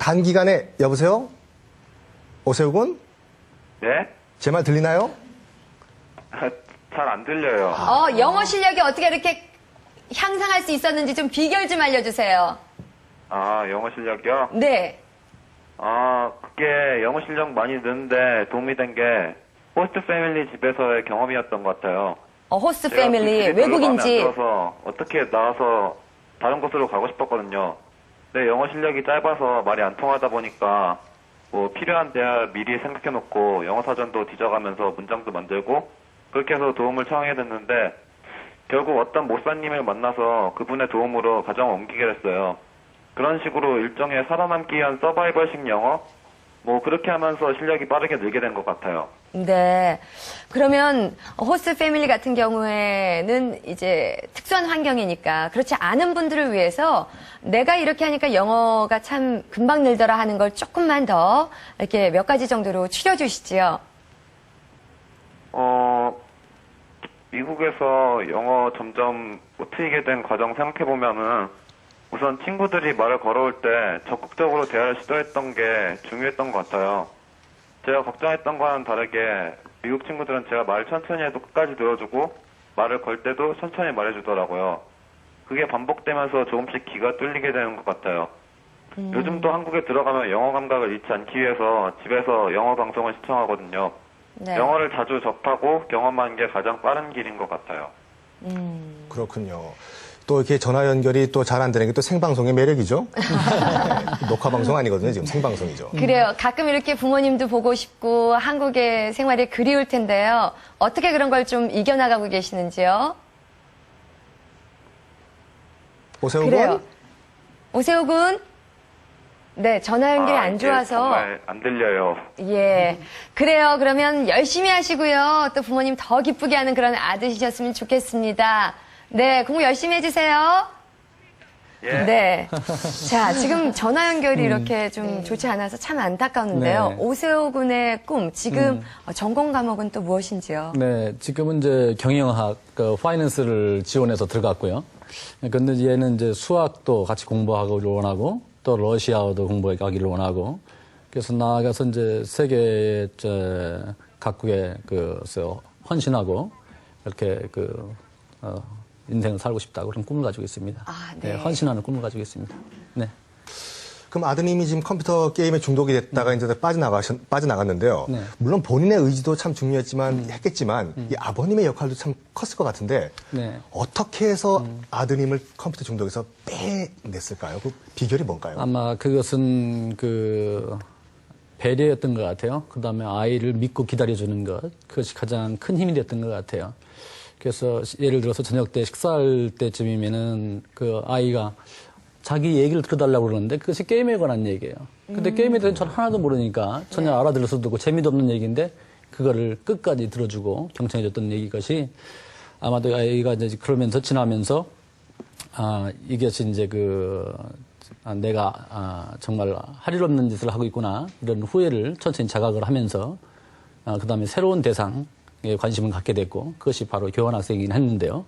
단기간에, 여보세요? 오세훈? 네? 제 말 들리나요? 잘 안 들려요. 영어 실력이 어떻게 이렇게 향상할 수 있었는지 좀 비결 좀 알려주세요. 영어 실력이요? 네. 그게 영어 실력 많이 느는데 도움이 된 게 호스트 패밀리 집에서의 경험이었던 것 같아요. 호스트 제가 패밀리, 그 집이 별로 마음에 안 외국인집. 들어서 어떻게 나와서 다른 곳으로 가고 싶었거든요. 근데 영어 실력이 짧아서 말이 안 통하다 보니까 뭐 필요한 대화 미리 생각해놓고 영어 사전도 뒤져가면서 문장도 만들고 그렇게 해서 도움을 청하게 됐는데 결국 어떤 목사님을 만나서 그분의 도움으로 가정을 옮기게 됐어요. 그런 식으로 일종의 살아남기 위한 서바이벌식 영어? 뭐 그렇게 하면서 실력이 빠르게 늘게 된 것 같아요. 네. 그러면 호스트 패밀리 같은 경우에는 이제 특수한 환경이니까 그렇지 않은 분들을 위해서 내가 이렇게 하니까 영어가 참 금방 늘더라 하는 걸 조금만 더 이렇게 몇 가지 정도로 추려주시죠. 미국에서 영어 점점 못 트이게 된 과정 생각해보면은 우선 친구들이 말을 걸어올 때 적극적으로 대화를 시도했던 게 중요했던 것 같아요. 제가 걱정했던 거와는 다르게 미국 친구들은 제가 말 천천히 해도 끝까지 들어주고 말을 걸 때도 천천히 말해주더라고요. 그게 반복되면서 조금씩 귀가 뚫리게 되는 것 같아요. 요즘도 한국에 들어가면 영어 감각을 잃지 않기 위해서 집에서 영어 방송을 시청하거든요. 네. 영어를 자주 접하고 경험하는 게 가장 빠른 길인 것 같아요. 그렇군요. 또 이렇게 전화 연결이 또 잘 안 되는 게 또 생방송의 매력이죠. 녹화 방송 아니거든요. 지금 생방송이죠. 그래요. 가끔 이렇게 부모님도 보고 싶고 한국의 생활이 그리울 텐데요. 어떻게 그런 걸 좀 이겨나가고 계시는지요? 오세훈 그래요. 군? 오세호 군? 네, 전화 연결이 안 이게 좋아서. 정말 안 들려요. 예. 그래요. 그러면 열심히 하시고요. 또 부모님 더 기쁘게 하는 그런 아들이셨으면 좋겠습니다. 네, 공부 열심히 해주세요. 예. 네. 자, 지금 전화 연결이 이렇게 좀 좋지 않아서 참 안타까운데요. 네. 오세호 군의 꿈, 지금 전공 과목은 또 무엇인지요? 네, 지금은 이제 경영학, 파이낸스를 지원해서 들어갔고요. 근데 얘는 이제 수학도 같이 공부하기를 원하고, 또 러시아어도 공부하기를 원하고, 그래서 나아가서 이제 세계 각국에 헌신하고, 이렇게 인생을 살고 싶다고 그런 꿈을 가지고 있습니다. 아, 네. 헌신하는 꿈을 가지고 있습니다. 네. 그럼 아드님이 지금 컴퓨터 게임에 중독이 됐다가 이제 빠져나갔는데요. 네. 물론 본인의 의지도 참 중요했지만, 했겠지만, 이 아버님의 역할도 참 컸을 것 같은데, 네. 어떻게 해서 아드님을 컴퓨터 중독에서 빼냈을까요? 그 비결이 뭔가요? 아마 그것은 배려였던 것 같아요. 그 다음에 아이를 믿고 기다려주는 것. 그것이 가장 큰 힘이 됐던 것 같아요. 그래서 예를 들어서 저녁 때 식사할 때쯤이면은 그 아이가 자기 얘기를 들어달라고 그러는데 그것이 게임에 관한 얘기예요. 근데 게임에 대해서 전 하나도 모르니까 전혀 알아들을 수도 없고 재미도 없는 얘기인데 그거를 끝까지 들어주고 경청해줬던 얘기 것이 아마도 아이가 이제 그러면서 지나면서 이것이 이제 내가 정말 할 일 없는 짓을 하고 있구나 이런 후회를 천천히 자각을 하면서 그다음에 새로운 대상에 관심을 갖게 됐고 그것이 바로 교환학생이긴 했는데요.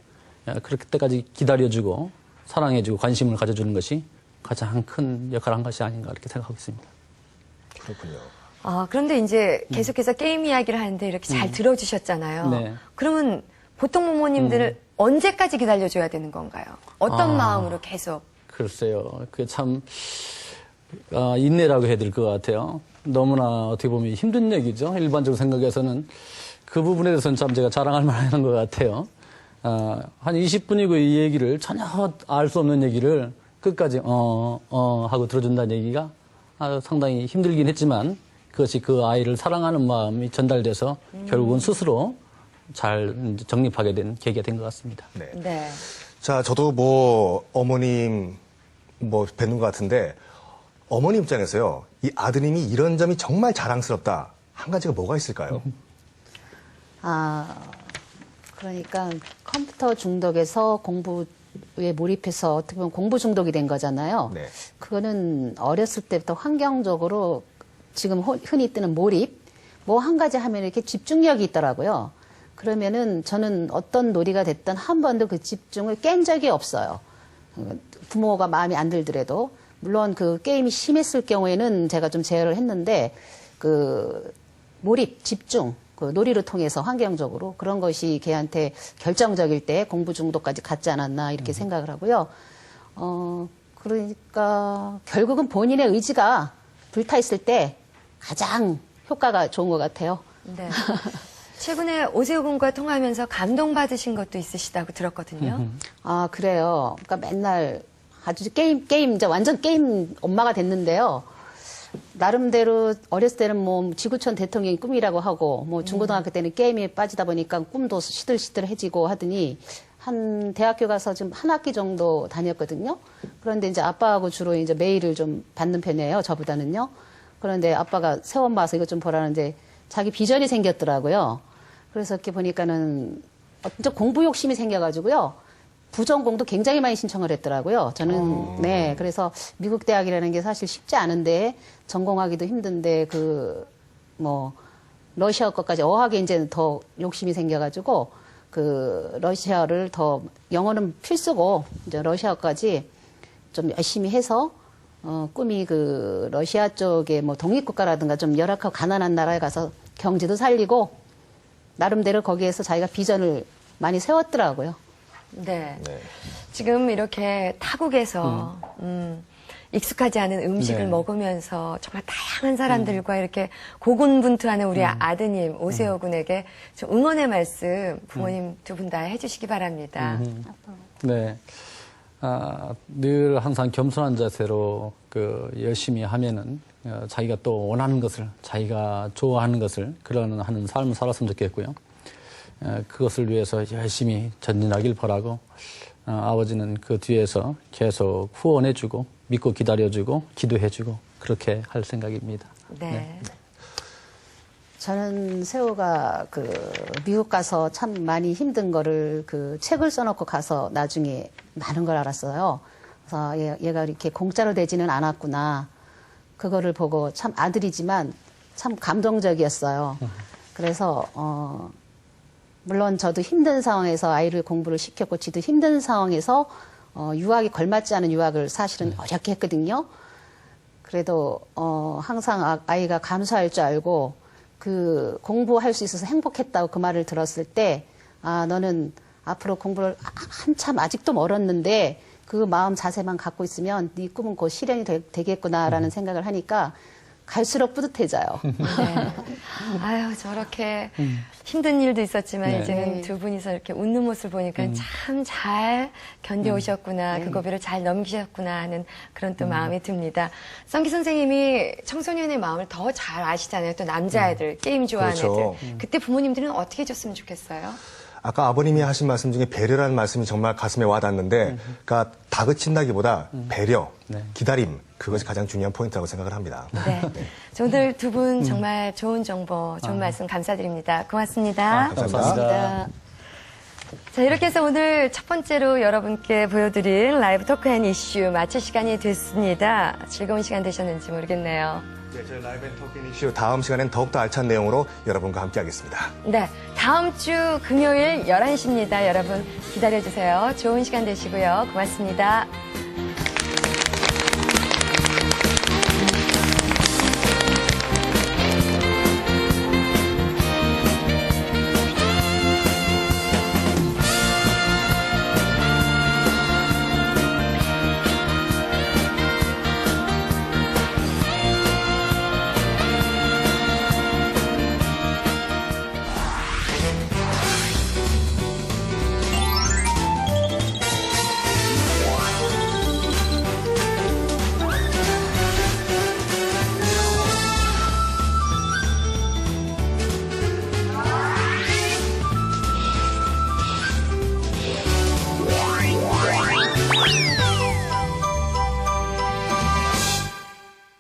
그렇게 때까지 기다려주고 사랑해주고 관심을 가져주는 것이 가장 큰 역할을 한 것이 아닌가 이렇게 생각하고 있습니다. 그렇군요. 그런데 이제 계속해서 게임 이야기를 하는데 이렇게 잘 들어주셨잖아요. 네. 그러면 보통 부모님들을 언제까지 기다려줘야 되는 건가요? 어떤 마음으로 계속? 글쎄요. 그게 참 인내라고 해야 될 것 같아요. 너무나 어떻게 보면 힘든 얘기죠. 일반적으로 생각해서는 그 부분에 대해서는 참 제가 자랑할 만한 것 같아요. 한 20분이고 이 얘기를 전혀 알 수 없는 얘기를 끝까지 하고 들어준다는 얘기가 상당히 힘들긴 했지만 그것이 그 아이를 사랑하는 마음이 전달돼서 결국은 스스로 잘 정립하게 된 계기가 된 것 같습니다. 네. 네. 자, 저도 어머님 뵙는 것 같은데 어머님 입장에서요. 이 아드님이 이런 점이 정말 자랑스럽다. 한 가지가 뭐가 있을까요? 그러니까 컴퓨터 중독에서 공부에 몰입해서 어떻게 보면 공부 중독이 된 거잖아요. 네. 그거는 어렸을 때부터 환경적으로 지금 흔히 뜨는 몰입, 뭐 한 가지 하면 이렇게 집중력이 있더라고요. 그러면은 저는 어떤 놀이가 됐든 한 번도 그 집중을 깬 적이 없어요. 부모가 마음에 안 들더라도. 물론 그 게임이 심했을 경우에는 제가 좀 제어를 했는데 그 몰입, 집중, 그 놀이를 통해서 환경적으로 그런 것이 걔한테 결정적일 때 공부 중독까지 갔지 않았나 이렇게 생각을 하고요. 그러니까 결국은 본인의 의지가 불타 있을 때 가장 효과가 좋은 것 같아요. 네. 최근에 오세호 군과 통화하면서 감동받으신 것도 있으시다고 들었거든요. 아, 그래요. 그러니까 맨날 아주 게임, 이제 완전 게임 엄마가 됐는데요. 나름대로 어렸을 때는 뭐 지구촌 대통령이 꿈이라고 하고 뭐 중고등학교 때는 게임에 빠지다 보니까 꿈도 시들시들해지고 하더니 한 대학교 가서 지금 한 학기 정도 다녔거든요. 그런데 이제 아빠하고 주로 이제 메일을 좀 받는 편이에요. 저보다는요. 그런데 아빠가 새엄마 와서 이것 좀 보라는데 자기 비전이 생겼더라고요. 그래서 이렇게 보니까는 진짜 공부 욕심이 생겨가지고요. 부전공도 굉장히 많이 신청을 했더라고요. 저는, 네. 그래서 미국 대학이라는 게 사실 쉽지 않은데, 전공하기도 힘든데, 러시아 것까지 어학에 이제 더 욕심이 생겨가지고, 러시아를 더, 영어는 필수고, 이제 러시아까지 좀 열심히 해서, 꿈이 러시아 쪽에 뭐 독립국가라든가 좀 열악하고 가난한 나라에 가서 경제도 살리고, 나름대로 거기에서 자기가 비전을 많이 세웠더라고요. 네. 네. 지금 이렇게 타국에서 익숙하지 않은 음식을 네. 먹으면서 정말 다양한 사람들과 이렇게 고군분투하는 우리 아드님 오세호 군에게 좀 응원의 말씀 부모님 두 분 다 해주시기 바랍니다. 네. 늘 항상 겸손한 자세로 열심히 하면은 자기가 또 원하는 것을, 자기가 좋아하는 것을 하는 삶을 살았으면 좋겠고요. 그것을 위해서 열심히 전진하길 바라고 아버지는 그 뒤에서 계속 후원해주고 믿고 기다려주고 기도해주고 그렇게 할 생각입니다. 네. 저는 세호가 미국 가서 참 많이 힘든 거를 책을 써놓고 가서 나중에 많은 걸 알았어요. 그래서 얘가 이렇게 공짜로 되지는 않았구나. 그거를 보고 참 아들이지만 참 감동적이었어요. 그래서 물론 저도 힘든 상황에서 아이를 공부를 시켰고 지도 힘든 상황에서 유학이 걸맞지 않은 유학을 사실은 어렵게 했거든요. 그래도 항상 아이가 감사할 줄 알고 공부할 수 있어서 행복했다고 그 말을 들었을 때 너는 앞으로 공부를 한참 아직도 멀었는데 그 마음 자세만 갖고 있으면 네 꿈은 곧 실현이 되겠구나라는 생각을 하니까 갈수록 뿌듯해져요. 네. 아유, 저렇게 힘든 일도 있었지만 네. 이제는 두 분이서 이렇게 웃는 모습을 보니까 참 잘 견뎌오셨구나, 그 고비를 잘 넘기셨구나 하는 그런 또 마음이 듭니다. 썬기 선생님이 청소년의 마음을 더 잘 아시잖아요. 또 남자애들, 게임 좋아하는 그렇죠. 애들. 그때 부모님들은 어떻게 해줬으면 좋겠어요? 아까 아버님이 하신 말씀 중에 배려라는 말씀이 정말 가슴에 와닿는데, 그러니까 다그친다기보다 배려, 네. 기다림, 그것이 가장 중요한 포인트라고 생각을 합니다. 네. 저 오늘 두 분 정말 좋은 정보, 좋은 말씀 감사드립니다. 고맙습니다. 감사합니다. 자, 이렇게 해서 오늘 첫 번째로 여러분께 보여드린 라이브 토크 앤 이슈 마칠 시간이 됐습니다. 즐거운 시간 되셨는지 모르겠네요. 네, 저희 라이브 앤 토크 이슈 다음 시간엔 더욱더 알찬 내용으로 여러분과 함께 하겠습니다. 네, 다음 주 금요일 11시입니다. 여러분 기다려주세요. 좋은 시간 되시고요. 고맙습니다.